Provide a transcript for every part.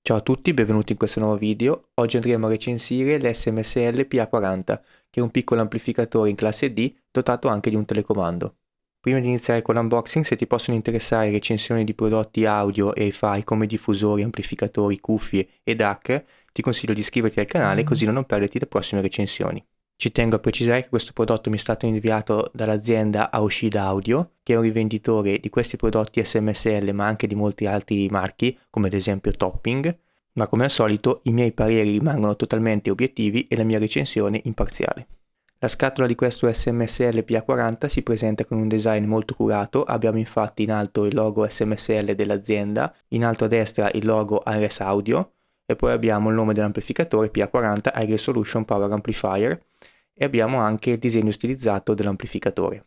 Ciao a tutti, benvenuti in questo nuovo video. Oggi andremo a recensire l'SMSL PA40, che è un piccolo amplificatore in classe D dotato anche di un telecomando. Prima di iniziare con l'unboxing, se ti possono interessare recensioni di prodotti audio e hi-fi come diffusori, amplificatori, cuffie e DAC, ti consiglio di iscriverti al canale così da non perderti le prossime recensioni. Ci tengo a precisare che questo prodotto mi è stato inviato dall'azienda Aoshida Audio, che è un rivenditore di questi prodotti SMSL ma anche di molti altri marchi, come ad esempio Topping, ma come al solito i miei pareri rimangono totalmente obiettivi e la mia recensione imparziale. La scatola di questo SMSL PA40 si presenta con un design molto curato, abbiamo infatti in alto il logo SMSL dell'azienda, in alto a destra il logo Ares Audio e poi abbiamo il nome dell'amplificatore PA40 High Resolution Power Amplifier e abbiamo anche il disegno stilizzato dell'amplificatore.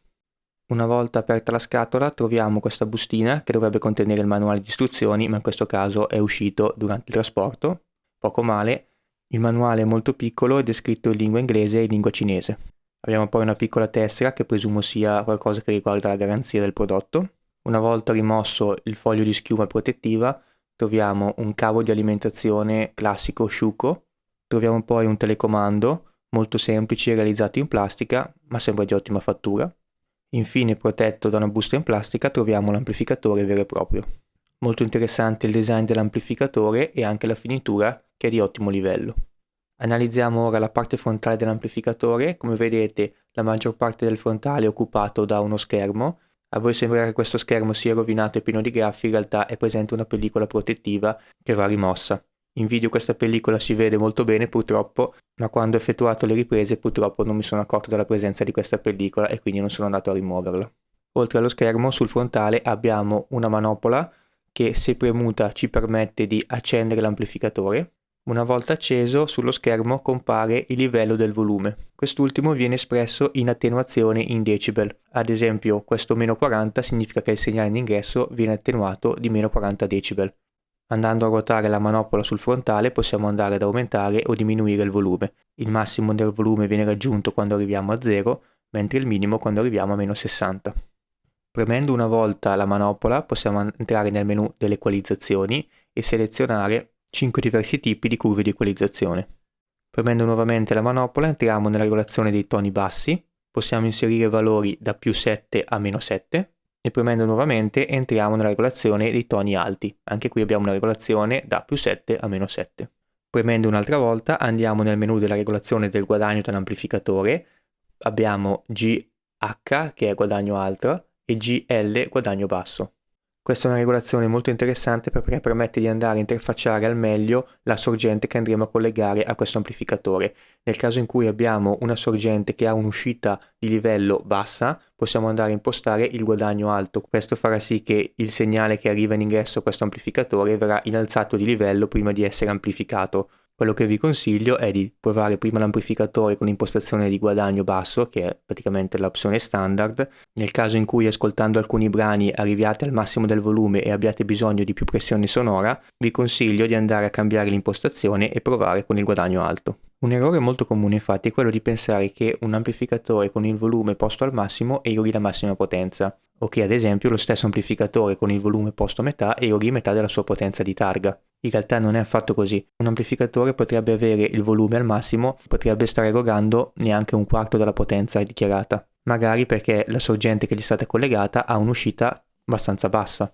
Una volta aperta la scatola troviamo questa bustina che dovrebbe contenere il manuale di istruzioni, ma in questo caso è uscito durante il trasporto. Poco male, il manuale è molto piccolo ed è scritto in lingua inglese e in lingua cinese. Abbiamo poi una piccola tessera che presumo sia qualcosa che riguarda la garanzia del prodotto. Una volta rimosso il foglio di schiuma protettiva, troviamo un cavo di alimentazione classico Schuko. Troviamo poi un telecomando molto semplice realizzato in plastica, ma sembra di ottima fattura. Infine, protetto da una busta in plastica, troviamo l'amplificatore vero e proprio. Molto interessante il design dell'amplificatore e anche la finitura che è di ottimo livello. Analizziamo ora la parte frontale dell'amplificatore. Come vedete, la maggior parte del frontale è occupato da uno schermo. A voi sembrerà che questo schermo sia rovinato e pieno di graffi, in realtà è presente una pellicola protettiva che va rimossa. In video questa pellicola si vede molto bene purtroppo, ma quando ho effettuato le riprese purtroppo non mi sono accorto della presenza di questa pellicola e quindi non sono andato a rimuoverla. Oltre allo schermo, sul frontale abbiamo una manopola che, se premuta, ci permette di accendere l'amplificatore. Una volta acceso, sullo schermo compare il livello del volume. Quest'ultimo viene espresso in attenuazione in decibel. Ad esempio, questo meno 40 significa che il segnale d'ingresso viene attenuato di meno 40 decibel. Andando a ruotare la manopola sul frontale possiamo andare ad aumentare o diminuire il volume. Il massimo del volume viene raggiunto quando arriviamo a 0, mentre il minimo quando arriviamo a meno 60. Premendo una volta la manopola possiamo entrare nel menu delle equalizzazioni e selezionare 5 diversi tipi di curve di equalizzazione. Premendo nuovamente la manopola entriamo nella regolazione dei toni bassi, possiamo inserire valori da più 7 a meno 7 e premendo nuovamente entriamo nella regolazione dei toni alti. Anche qui abbiamo una regolazione da più 7 a meno 7. Premendo un'altra volta andiamo nel menu della regolazione del guadagno dell'amplificatore, abbiamo GH che è guadagno alto e GL guadagno basso. Questa è una regolazione molto interessante perché permette di andare a interfacciare al meglio la sorgente che andremo a collegare a questo amplificatore. Nel caso in cui abbiamo una sorgente che ha un'uscita di livello bassa, possiamo andare a impostare il guadagno alto. Questo farà sì che il segnale che arriva in ingresso a questo amplificatore verrà innalzato di livello prima di essere amplificato. Quello che vi consiglio è di provare prima l'amplificatore con impostazione di guadagno basso, che è praticamente l'opzione standard. Nel caso in cui ascoltando alcuni brani arriviate al massimo del volume e abbiate bisogno di più pressione sonora, vi consiglio di andare a cambiare l'impostazione e provare con il guadagno alto. Un errore molto comune infatti è quello di pensare che un amplificatore con il volume posto al massimo eroghi la massima potenza, o che ad esempio lo stesso amplificatore con il volume posto a metà eroghi metà della sua potenza di targa. In realtà non è affatto così. Un amplificatore potrebbe avere il volume al massimo, potrebbe stare erogando neanche un quarto della potenza dichiarata, magari perché la sorgente che gli è stata collegata ha un'uscita abbastanza bassa.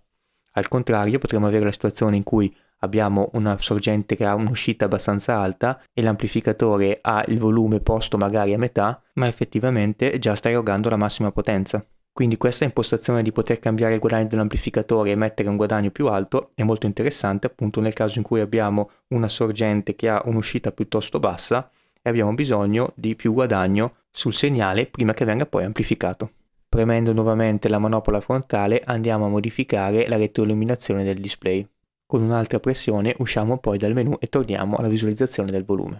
Al contrario, potremmo avere la situazione in cui abbiamo una sorgente che ha un'uscita abbastanza alta e l'amplificatore ha il volume posto magari a metà, ma effettivamente già sta erogando la massima potenza. Quindi questa impostazione di poter cambiare il guadagno dell'amplificatore e mettere un guadagno più alto è molto interessante appunto nel caso in cui abbiamo una sorgente che ha un'uscita piuttosto bassa e abbiamo bisogno di più guadagno sul segnale prima che venga poi amplificato. Premendo nuovamente la manopola frontale andiamo a modificare la retroilluminazione del display. Con un'altra pressione usciamo poi dal menu e torniamo alla visualizzazione del volume.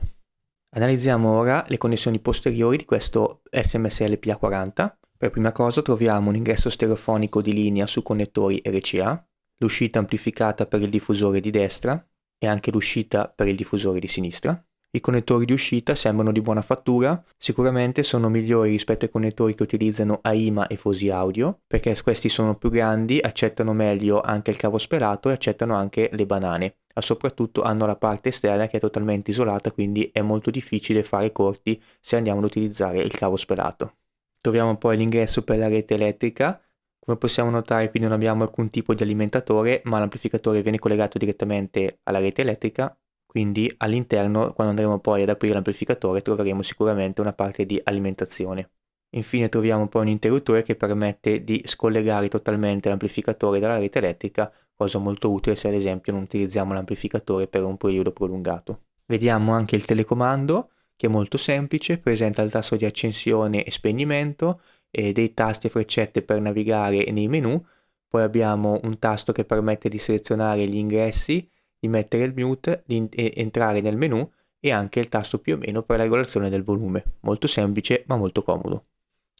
Analizziamo ora le connessioni posteriori di questo SMSL PA40. Per prima cosa troviamo un ingresso stereofonico di linea su connettori RCA, l'uscita amplificata per il diffusore di destra e anche l'uscita per il diffusore di sinistra. I connettori di uscita sembrano di buona fattura, sicuramente sono migliori rispetto ai connettori che utilizzano AIMA e Fosi Audio, perché questi sono più grandi, accettano meglio anche il cavo spelato e accettano anche le banane. ma soprattutto hanno la parte esterna che è totalmente isolata, quindi è molto difficile fare corti se andiamo ad utilizzare il cavo spelato. Troviamo poi l'ingresso per la rete elettrica. Come possiamo notare, quindi non abbiamo alcun tipo di alimentatore, ma l'amplificatore viene collegato direttamente alla rete elettrica, quindi all'interno, quando andremo poi ad aprire l'amplificatore, troveremo sicuramente una parte di alimentazione. Infine troviamo poi un interruttore che permette di scollegare totalmente l'amplificatore dalla rete elettrica, cosa molto utile se ad esempio non utilizziamo l'amplificatore per un periodo prolungato. Vediamo anche il telecomando, che è molto semplice, presenta il tasto di accensione e spegnimento e dei tasti e freccette per navigare nei menu. Poi abbiamo un tasto che permette di selezionare gli ingressi, di mettere il mute, di entrare nel menu e anche il tasto più o meno per la regolazione del volume. Molto semplice ma molto comodo.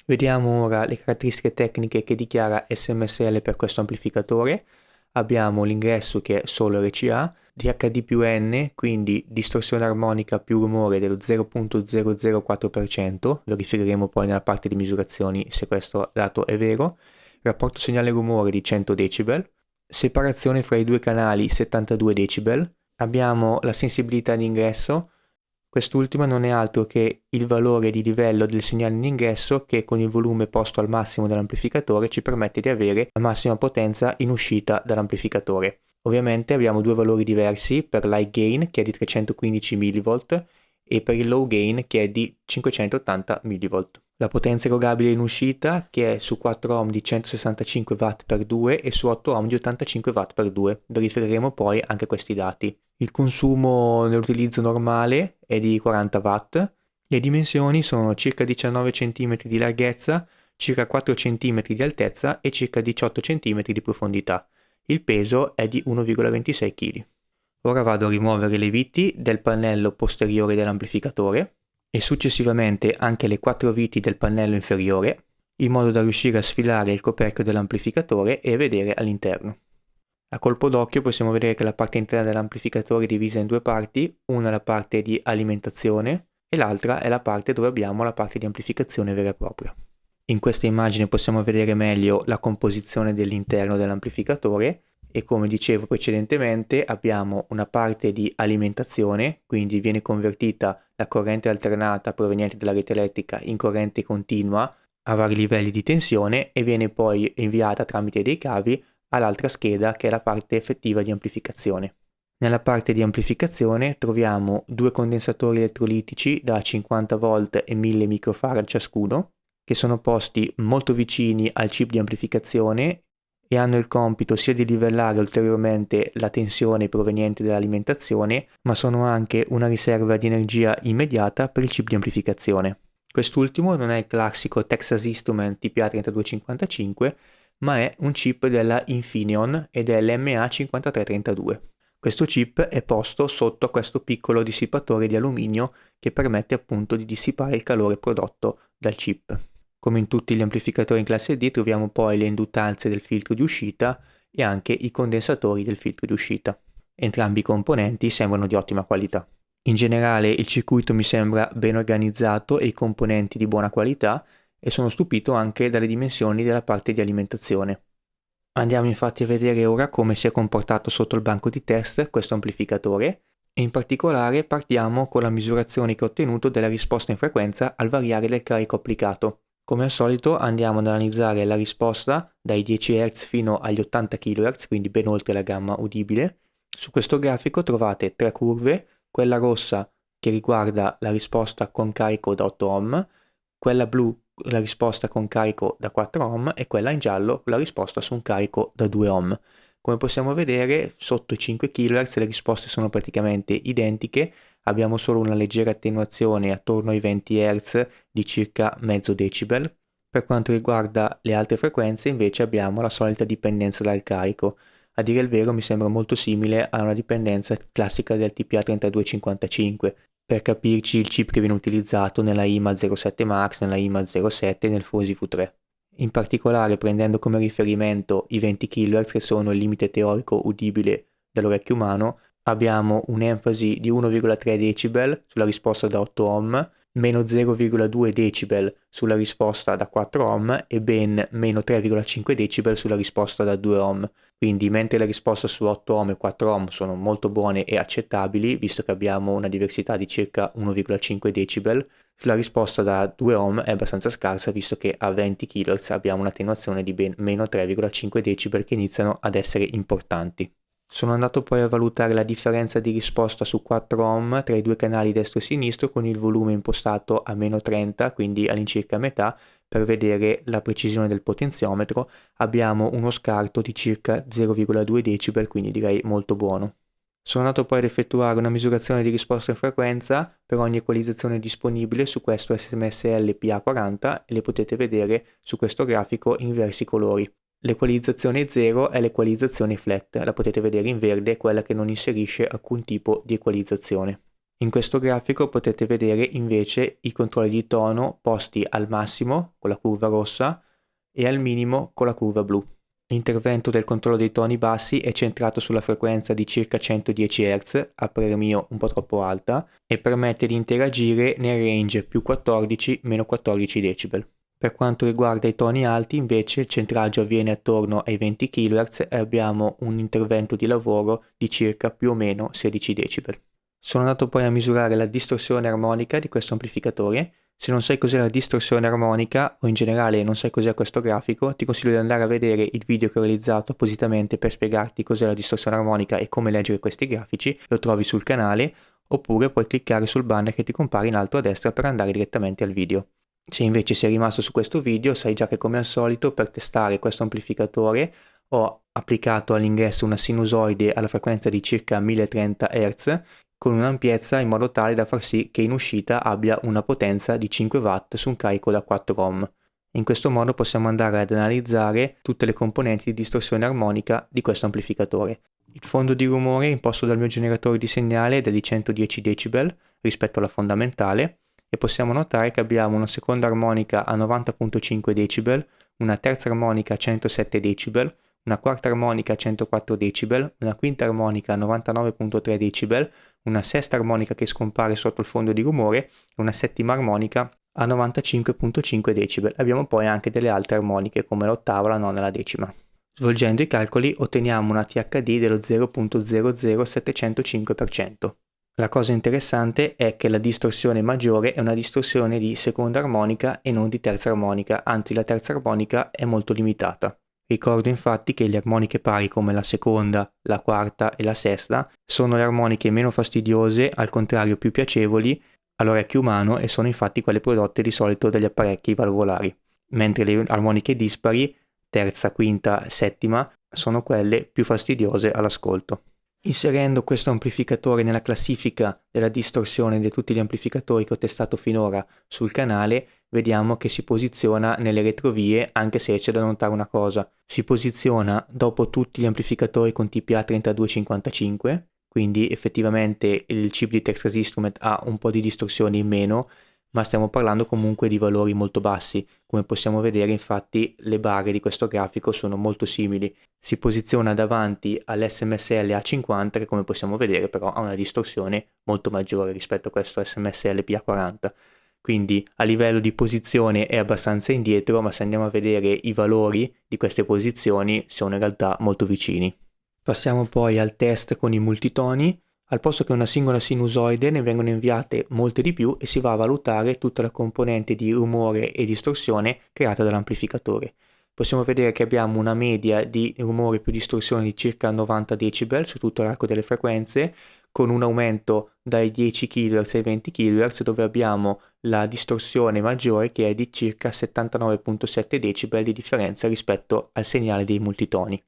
Vediamo ora le caratteristiche tecniche che dichiara SMSL per questo amplificatore. Abbiamo l'ingresso che è solo RCA, DHD+N, quindi distorsione armonica più rumore dello 0.004%, verificheremo poi nella parte di misurazioni se questo dato è vero, rapporto segnale rumore di 100 decibel, separazione fra i due canali 72 decibel, abbiamo la sensibilità di ingresso. Quest'ultima non è altro che il valore di livello del segnale in ingresso che con il volume posto al massimo dell'amplificatore ci permette di avere la massima potenza in uscita dall'amplificatore. Ovviamente abbiamo due valori diversi per l'high gain che è di 315 mV e per il low gain che è di 580 mV. La potenza erogabile in uscita che è su 4 ohm di 165 W/2 e su 8 ohm di 85 W/2. Verificheremo poi anche questi dati. Il consumo nell'utilizzo normale è di 40 watt, le dimensioni sono circa 19 cm di larghezza, circa 4 cm di altezza e circa 18 cm di profondità. Il peso è di 1,26 kg. Ora vado a rimuovere le viti del pannello posteriore dell'amplificatore e successivamente anche le 4 viti del pannello inferiore, in modo da riuscire a sfilare il coperchio dell'amplificatore e vedere all'interno. A colpo d'occhio possiamo vedere che la parte interna dell'amplificatore è divisa in due parti, una è la parte di alimentazione e l'altra è la parte dove abbiamo la parte di amplificazione vera e propria. In questa immagine possiamo vedere meglio la composizione dell'interno dell'amplificatore e come dicevo precedentemente abbiamo una parte di alimentazione, quindi viene convertita la corrente alternata proveniente dalla rete elettrica in corrente continua a vari livelli di tensione e viene poi inviata tramite dei cavi all'altra scheda che è la parte effettiva di amplificazione. Nella parte di amplificazione troviamo due condensatori elettrolitici da 50 volt e 1000 microfarad ciascuno, che sono posti molto vicini al chip di amplificazione e hanno il compito sia di livellare ulteriormente la tensione proveniente dall'alimentazione, ma sono anche una riserva di energia immediata per il chip di amplificazione. Quest'ultimo non è il classico Texas Instruments TPA3255, ma è un chip della Infineon ed è l'MA5332. Questo chip è posto sotto a questo piccolo dissipatore di alluminio che permette appunto di dissipare il calore prodotto dal chip. Come in tutti gli amplificatori in classe D troviamo poi le induttanze del filtro di uscita e anche i condensatori del filtro di uscita. Entrambi i componenti sembrano di ottima qualità. In generale il circuito mi sembra ben organizzato e i componenti di buona qualità e sono stupito anche dalle dimensioni della parte di alimentazione. Andiamo infatti a vedere ora come si è comportato sotto il banco di test questo amplificatore e in particolare partiamo con la misurazione che ho ottenuto della risposta in frequenza al variare del carico applicato. Come al solito andiamo ad analizzare la risposta dai 10 Hz fino agli 80 kHz, quindi ben oltre la gamma udibile. Su questo grafico trovate tre curve, quella rossa che riguarda la risposta con carico da 8 ohm, quella blu la risposta con carico da 4 ohm e quella in giallo la risposta su un carico da 2 ohm. Come possiamo vedere sotto i 5 kHz le risposte sono praticamente identiche, abbiamo solo una leggera attenuazione attorno ai 20 Hz di circa mezzo decibel. Per quanto riguarda le altre frequenze invece abbiamo la solita dipendenza dal carico. A dire il vero mi sembra molto simile a una dipendenza classica del TPA3255. Per capirci il chip che viene utilizzato nella IMA 07 Max, nella IMA 07 e nel Fusi V3. In particolare prendendo come riferimento i 20 kHz che sono il limite teorico udibile dell'orecchio umano, abbiamo un'enfasi di 1,3 decibel sulla risposta da 8 ohm meno 0,2 decibel sulla risposta da 4 ohm e ben meno 3,5 decibel sulla risposta da 2 ohm. Quindi mentre le risposte su 8 ohm e 4 ohm sono molto buone e accettabili, visto che abbiamo una diversità di circa 1,5 decibel, la risposta da 2 ohm è abbastanza scarsa, visto che a 20 kHz abbiamo un'attenuazione di ben meno 3,5 decibel che iniziano ad essere importanti. Sono andato poi a valutare la differenza di risposta su 4 ohm tra i due canali destro e sinistro con il volume impostato a meno 30, quindi all'incirca metà, per vedere la precisione del potenziometro. Abbiamo uno scarto di circa 0,2 decibel, quindi direi molto buono. Sono andato poi ad effettuare una misurazione di risposta in frequenza per ogni equalizzazione disponibile su questo SMSL PA40 e le potete vedere su questo grafico in diversi colori. L'equalizzazione 0 è l'equalizzazione flat, la potete vedere in verde, quella che non inserisce alcun tipo di equalizzazione. In questo grafico potete vedere invece i controlli di tono posti al massimo con la curva rossa e al minimo con la curva blu. L'intervento del controllo dei toni bassi è centrato sulla frequenza di circa 110 Hz, a parer mio un po' troppo alta, e permette di interagire nel range più 14 meno 14 decibel. Per quanto riguarda i toni alti invece il centraggio avviene attorno ai 20 kHz e abbiamo un intervento di lavoro di circa più o meno 16 decibel. Sono andato poi a misurare la distorsione armonica di questo amplificatore. Se non sai cos'è la distorsione armonica o in generale non sai cos'è questo grafico, ti consiglio di andare a vedere il video che ho realizzato appositamente per spiegarti cos'è la distorsione armonica e come leggere questi grafici, lo trovi sul canale, oppure puoi cliccare sul banner che ti compare in alto a destra per andare direttamente al video. Se invece sei rimasto su questo video, sai già che come al solito per testare questo amplificatore ho applicato all'ingresso una sinusoide alla frequenza di circa 1030 Hz con un'ampiezza in modo tale da far sì che in uscita abbia una potenza di 5 watt su un carico da 4 ohm. In questo modo possiamo andare ad analizzare tutte le componenti di distorsione armonica di questo amplificatore. Il fondo di rumore imposto dal mio generatore di segnale è di 110 decibel rispetto alla fondamentale e possiamo notare che abbiamo una seconda armonica a 90.5 decibel, una terza armonica a 107 decibel, una quarta armonica a 104 decibel, una quinta armonica a 99.3 decibel, una sesta armonica che scompare sotto il fondo di rumore e una settima armonica a 95.5 decibel. Abbiamo poi anche delle altre armoniche come l'ottava, la nona e la decima. Svolgendo i calcoli otteniamo una THD dello 0.00705%. La cosa interessante è che la distorsione maggiore è una distorsione di seconda armonica e non di terza armonica, anzi la terza armonica è molto limitata. Ricordo infatti che le armoniche pari come la seconda, la quarta e la sesta sono le armoniche meno fastidiose, al contrario più piacevoli all'orecchio umano e sono infatti quelle prodotte di solito dagli apparecchi valvolari, mentre le armoniche dispari, terza, quinta, settima, sono quelle più fastidiose all'ascolto. Inserendo questo amplificatore nella classifica della distorsione di tutti gli amplificatori che ho testato finora sul canale, vediamo che si posiziona nelle retrovie, anche se c'è da notare una cosa. Si posiziona dopo tutti gli amplificatori con TPA 3255, quindi effettivamente il chip di Texas Instruments ha un po' di distorsione in meno, ma stiamo parlando comunque di valori molto bassi. Come possiamo vedere infatti le barre di questo grafico sono molto simili. Si posiziona davanti all'SMSL A50 che come possiamo vedere però ha una distorsione molto maggiore rispetto a questo SMSL PA40. Quindi a livello di posizione è abbastanza indietro, ma se andiamo a vedere i valori di queste posizioni sono in realtà molto vicini. Passiamo poi al test con i multitoni. Al posto che una singola sinusoide ne vengono inviate molte di più e si va a valutare tutta la componente di rumore e distorsione creata dall'amplificatore. Possiamo vedere che abbiamo una media di rumore più distorsione di circa 90 decibel su tutto l'arco delle frequenze, con un aumento dai 10 kHz ai 20 kHz dove abbiamo la distorsione maggiore che è di circa 79.7 decibel di differenza rispetto al segnale dei multitoni.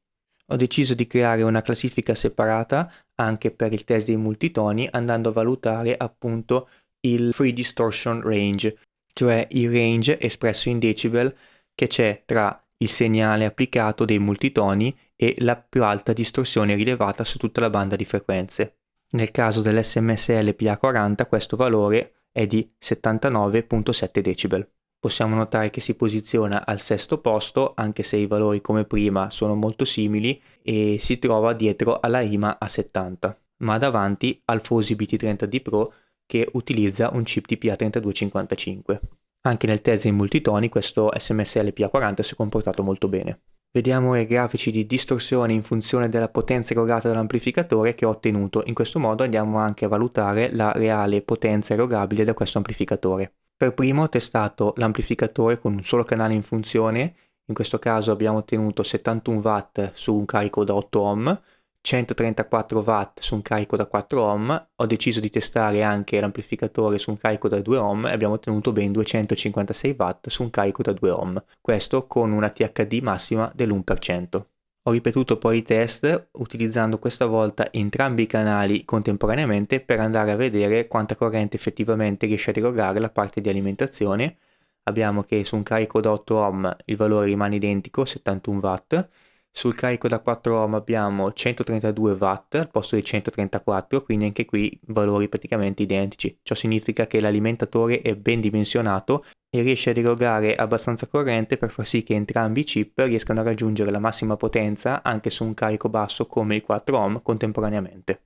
Ho deciso di creare una classifica separata anche per il test dei multitoni andando a valutare appunto il Free Distortion Range, cioè il range espresso in decibel che c'è tra il segnale applicato dei multitoni e la più alta distorsione rilevata su tutta la banda di frequenze. Nel caso dell'SMSL PA40 questo valore è di 79.7 decibel. Possiamo notare che si posiziona al sesto posto, anche se i valori come prima sono molto simili, e si trova dietro alla IMA A70, ma davanti al Fosi BT30D Pro che utilizza un chip TPA3255. Anche nel test in multitoni questo SMSL PA40 si è comportato molto bene. Vediamo i grafici di distorsione in funzione della potenza erogata dall'amplificatore che ho ottenuto. In questo modo andiamo anche a valutare la reale potenza erogabile da questo amplificatore. Per primo ho testato l'amplificatore con un solo canale in funzione. In questo caso abbiamo ottenuto 71 watt su un carico da 8 ohm, 134 watt su un carico da 4 ohm. Ho deciso di testare anche l'amplificatore su un carico da 2 ohm e abbiamo ottenuto ben 256 watt su un carico da 2 ohm. Questo con una THD massima dell'1%. Ho ripetuto poi i test utilizzando questa volta entrambi i canali contemporaneamente per andare a vedere quanta corrente effettivamente riesce ad erogare la parte di alimentazione. Abbiamo che su un carico da 8 ohm il valore rimane identico, 71 watt. Sul carico da 4 ohm abbiamo 132 watt al posto di 134, quindi anche qui valori praticamente identici. Ciò significa che l'alimentatore è ben dimensionato e riesce ad erogare abbastanza corrente per far sì che entrambi i chip riescano a raggiungere la massima potenza anche su un carico basso come il 4 ohm contemporaneamente.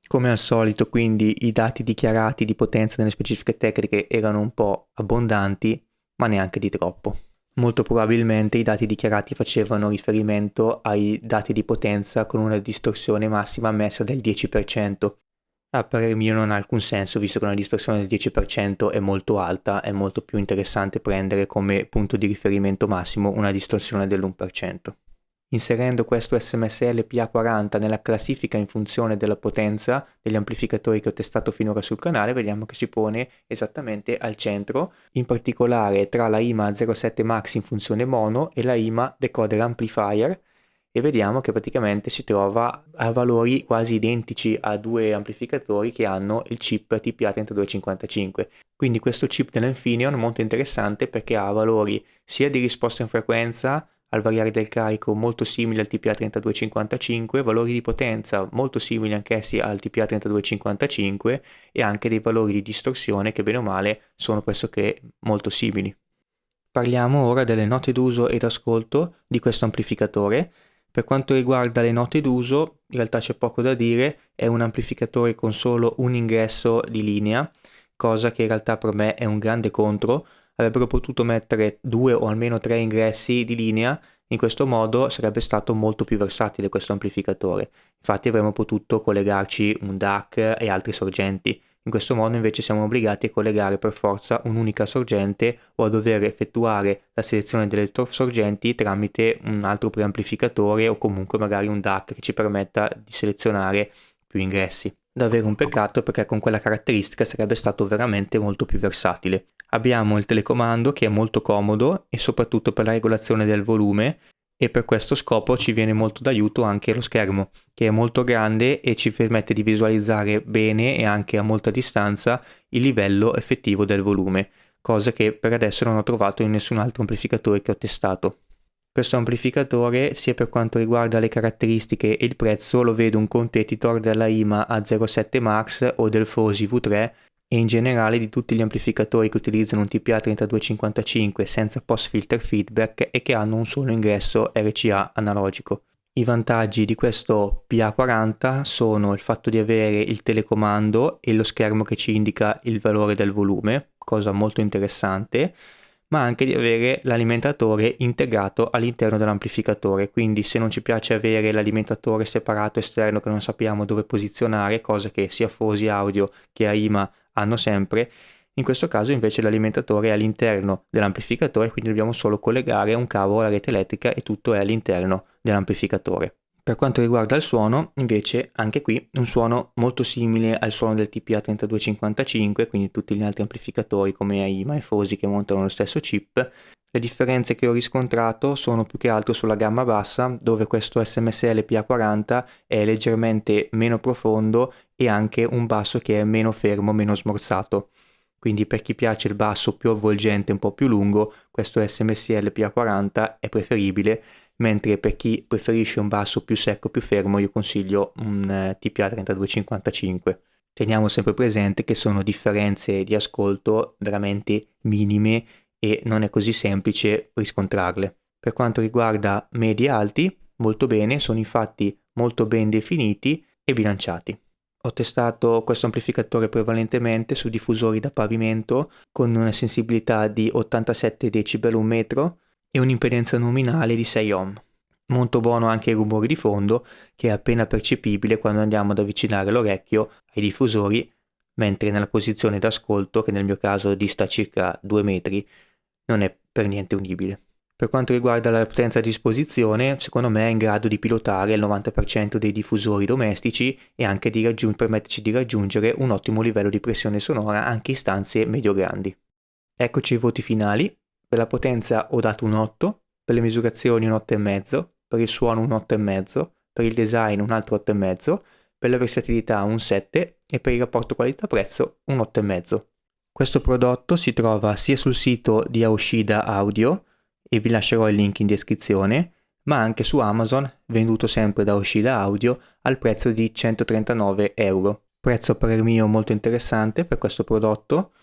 Come al solito, quindi, i dati dichiarati di potenza nelle specifiche tecniche erano un po' abbondanti, ma neanche di troppo. Molto probabilmente i dati dichiarati facevano riferimento ai dati di potenza con una distorsione massima ammessa del 10%. A parer mio non ha alcun senso, visto che una distorsione del 10% è molto alta, è molto più interessante prendere come punto di riferimento massimo una distorsione dell'1%. Inserendo questo SMSL PA40 nella classifica in funzione della potenza degli amplificatori che ho testato finora sul canale, vediamo che si pone esattamente al centro, in particolare tra la IMA 07 Max in funzione mono e la IMA Decoder Amplifier, e vediamo che praticamente si trova a valori quasi identici a due amplificatori che hanno il chip TPA3255. Quindi questo chip dell'Infineon è molto interessante perché ha valori sia di risposta in frequenza al variare del carico molto simili al TPA3255, valori di potenza molto simili anch'essi al TPA3255 e anche dei valori di distorsione che bene o male sono pressoché molto simili. Parliamo ora delle note d'uso ed ascolto di questo amplificatore. Per quanto riguarda le note d'uso, in realtà c'è poco da dire, è un amplificatore con solo un ingresso di linea, cosa che in realtà per me è un grande contro. Avrebbero potuto mettere 2 o almeno 3 ingressi di linea, in questo modo sarebbe stato molto più versatile questo amplificatore. Infatti avremmo potuto collegarci un DAC e altri sorgenti. In questo modo invece siamo obbligati a collegare per forza un'unica sorgente o a dover effettuare la selezione delle sorgenti tramite un altro preamplificatore o comunque magari un DAC che ci permetta di selezionare più ingressi. Davvero un peccato perché con quella caratteristica sarebbe stato veramente molto più versatile. Abbiamo il telecomando che è molto comodo e soprattutto per la regolazione del volume, e per questo scopo ci viene molto d'aiuto anche lo schermo, che è molto grande e ci permette di visualizzare bene e anche a molta distanza il livello effettivo del volume, cosa che per adesso non ho trovato in nessun altro amplificatore che ho testato. Questo amplificatore, sia per quanto riguarda le caratteristiche e il prezzo, lo vedo un competitor della IMA A07 Max o del Fosi V3 e in generale di tutti gli amplificatori che utilizzano un TPA3255 senza post filter feedback e che hanno un solo ingresso RCA analogico. I vantaggi di questo PA40 sono il fatto di avere il telecomando e lo schermo che ci indica il valore del volume, cosa molto interessante, ma anche di avere l'alimentatore integrato all'interno dell'amplificatore, quindi se non ci piace avere l'alimentatore separato esterno che non sappiamo dove posizionare, cosa che sia Fosi Audio che AIMA hanno sempre, in questo caso invece l'alimentatore è all'interno dell'amplificatore, quindi dobbiamo solo collegare un cavo alla rete elettrica e tutto è all'interno dell'amplificatore. Per quanto riguarda il suono, invece, anche qui un suono molto simile al suono del TPA3255, quindi tutti gli altri amplificatori come AIMA e Fosi che montano lo stesso chip. Le differenze che ho riscontrato sono più che altro sulla gamma bassa, dove questo SMSL PA40 è leggermente meno profondo e anche un basso che è meno fermo, meno smorzato. Quindi per chi piace il basso più avvolgente, un po' più lungo, questo SMSL PA40 è preferibile, mentre per chi preferisce un basso più secco, più fermo, io consiglio un TPA3255. Teniamo sempre presente che sono differenze di ascolto veramente minime e non è così semplice riscontrarle. Per quanto riguarda medi e alti, molto bene, sono infatti molto ben definiti e bilanciati. Ho testato questo amplificatore prevalentemente su diffusori da pavimento con una sensibilità di 87 decibel un metro e un'impedenza nominale di 6 ohm. Molto buono anche il rumore di fondo, che è appena percepibile quando andiamo ad avvicinare l'orecchio ai diffusori, mentre nella posizione d'ascolto, che nel mio caso dista circa 2 metri, non è per niente udibile. Per quanto riguarda la potenza a disposizione, secondo me è in grado di pilotare il 90% dei diffusori domestici e anche di permetterci di raggiungere un ottimo livello di pressione sonora anche in stanze medio-grandi. Eccoci i voti finali. Per la potenza ho dato un 8, per le misurazioni un 8,5, per il suono un 8,5, per il design un altro 8,5, per la versatilità un 7 e per il rapporto qualità-prezzo un 8,5. Questo prodotto si trova sia sul sito di Aoshida Audio, e vi lascerò il link in descrizione, ma anche su Amazon, venduto sempre da Aoshida Audio al prezzo di 139 euro. Prezzo a parer mio molto interessante per questo prodotto.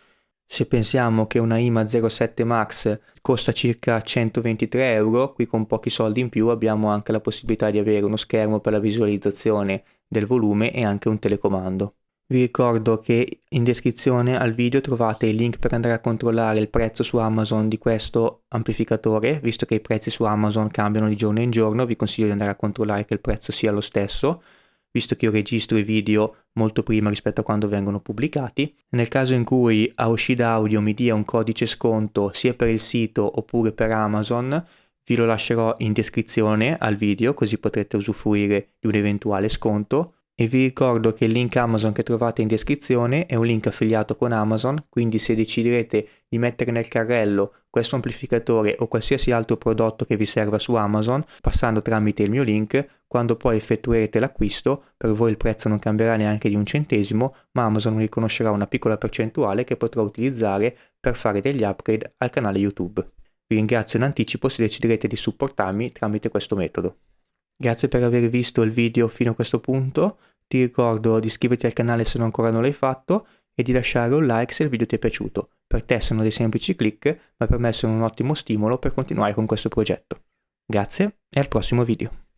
Se pensiamo che una IMA 07 Max costa circa 123 euro, qui con pochi soldi in più abbiamo anche la possibilità di avere uno schermo per la visualizzazione del volume e anche un telecomando. Vi ricordo che in descrizione al video trovate il link per andare a controllare il prezzo su Amazon di questo amplificatore, visto che i prezzi su Amazon cambiano di giorno in giorno, vi consiglio di andare a controllare che il prezzo sia lo stesso, visto che io registro i video molto prima rispetto a quando vengono pubblicati. Nel caso in cui Aoshida Audio mi dia un codice sconto sia per il sito oppure per Amazon, vi lo lascerò in descrizione al video, così potrete usufruire di un eventuale sconto. E vi ricordo che il link Amazon che trovate in descrizione è un link affiliato con Amazon, quindi se deciderete di mettere nel carrello questo amplificatore o qualsiasi altro prodotto che vi serva su Amazon, passando tramite il mio link, quando poi effettuerete l'acquisto, per voi il prezzo non cambierà neanche di un centesimo, ma Amazon riconoscerà una piccola percentuale che potrò utilizzare per fare degli upgrade al canale YouTube. Vi ringrazio in anticipo se deciderete di supportarmi tramite questo metodo. Grazie per aver visto il video fino a questo punto, ti ricordo di iscriverti al canale se ancora non l'hai fatto e di lasciare un like se il video ti è piaciuto. Per te sono dei semplici click, ma per me sono un ottimo stimolo per continuare con questo progetto. Grazie e al prossimo video.